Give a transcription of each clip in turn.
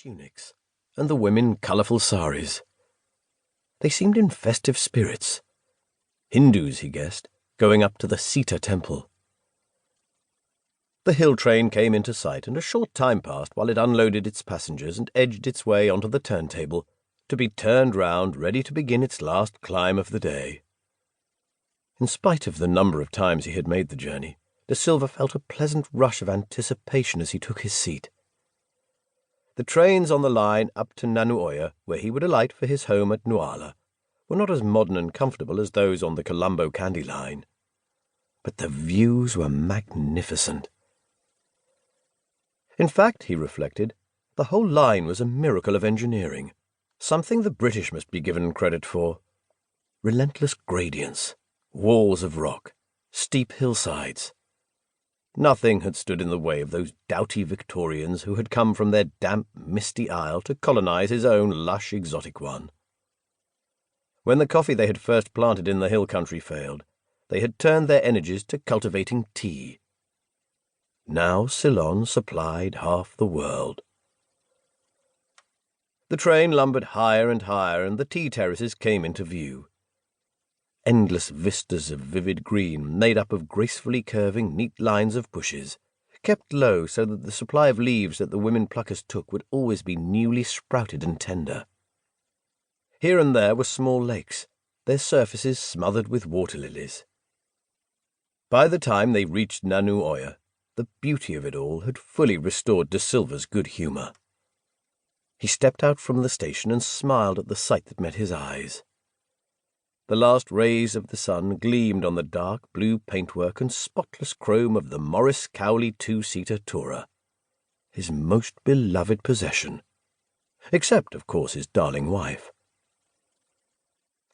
tunics, and the women colourful saris. They seemed in festive spirits. Hindus, he guessed, going up to the Sita temple. The hill train came into sight, and a short time passed while it unloaded its passengers and edged its way onto the turntable, to be turned round, ready to begin its last climb of the day. In spite of the number of times he had made the journey, De Silva felt a pleasant rush of anticipation as he took his seat. The trains on the line up to Nanuoya, where he would alight for his home at Nuala, were not as modern and comfortable as those on the Colombo Candy Line. But the views were magnificent. In fact, he reflected, the whole line was a miracle of engineering, something the British must be given credit for. Relentless gradients, walls of rock, steep hillsides. Nothing had stood in the way of those doughty Victorians who had come from their damp, misty isle to colonize his own lush, exotic one. When the coffee they had first planted in the hill country failed, they had turned their energies to cultivating tea. Now Ceylon supplied half the world. The train lumbered higher and higher, and the tea terraces came into view. Endless vistas of vivid green, made up of gracefully curving, neat lines of bushes, kept low so that the supply of leaves that the women pluckers took would always be newly sprouted and tender. Here and there were small lakes, their surfaces smothered with water lilies. By the time they reached Nanuoya, the beauty of it all had fully restored De Silva's good humour. He stepped out from the station and smiled at the sight that met his eyes. The last rays of the sun gleamed on the dark blue paintwork and spotless chrome of the Morris Cowley two-seater tourer, his most beloved possession, except, of course, his darling wife.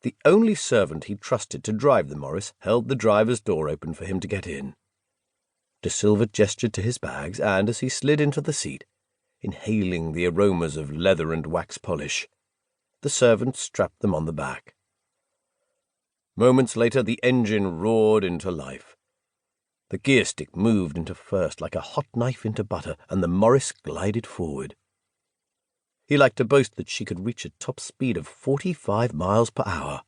The only servant he trusted to drive the Morris held the driver's door open for him to get in. De Silva gestured to his bags, and as he slid into the seat, inhaling the aromas of leather and wax polish, the servant strapped them on the back. Moments later the engine roared into life. The gear stick moved into first like a hot knife into butter, and the Morris glided forward. He liked to boast that she could reach a top speed of 45 miles per hour.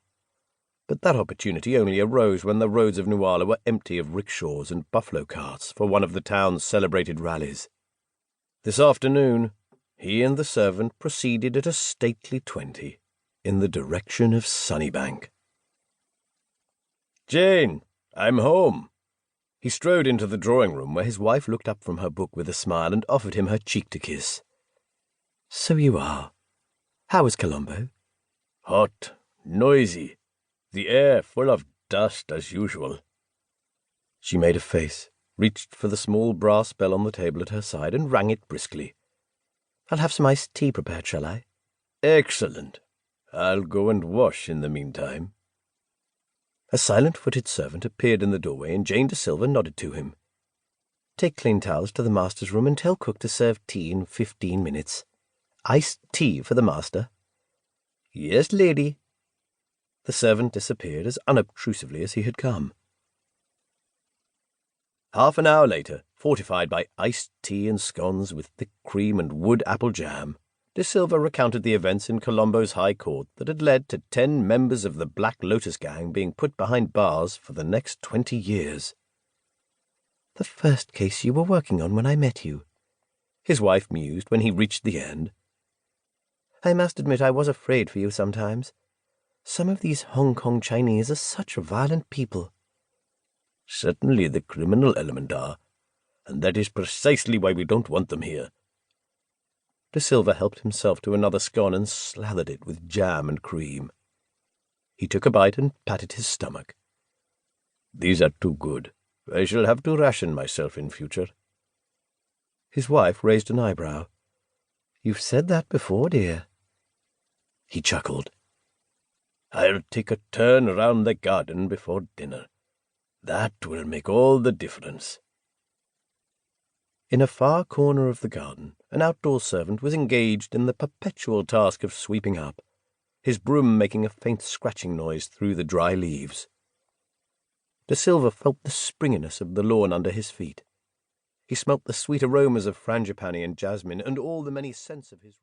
But that opportunity only arose when the roads of Nuala were empty of rickshaws and buffalo carts for one of the town's celebrated rallies. This afternoon, he and the servant proceeded at a stately 20 in the direction of Sunnybank. "Jane, I'm home." He strode into the drawing-room where his wife looked up from her book with a smile and offered him her cheek to kiss. "So you are. How is Colombo?" "Hot, noisy, the air full of dust as usual." She made a face, reached for the small brass bell on the table at her side, and rang it briskly. "I'll have some iced tea prepared, shall I?" "Excellent. I'll go and wash in the meantime." A silent-footed servant appeared in the doorway, and Jane De Silva nodded to him. "Take clean towels to the master's room and tell cook to serve tea in 15 minutes. Iced tea for the master." "Yes, lady." The servant disappeared as unobtrusively as he had come. Half an hour later, fortified by iced tea and scones with thick cream and wood apple jam, De Silva recounted the events in Colombo's High Court that had led to 10 members of the Black Lotus gang being put behind bars for the next 20 years. "The first case you were working on when I met you," his wife mused when he reached the end. "I must admit I was afraid for you sometimes. Some of these Hong Kong Chinese are such violent people." "Certainly the criminal element are, and that is precisely why we don't want them here." De Silva helped himself to another scone and slathered it with jam and cream. He took a bite and patted his stomach. "These are too good. I shall have to ration myself in future." His wife raised an eyebrow. "You've said that before, dear." He chuckled. "I'll take a turn round the garden before dinner. That will make all the difference." In a far corner of the garden, an outdoor servant was engaged in the perpetual task of sweeping up, his broom making a faint scratching noise through the dry leaves. De Silva felt the springiness of the lawn under his feet. He smelt the sweet aromas of frangipani and jasmine, and all the many scents of his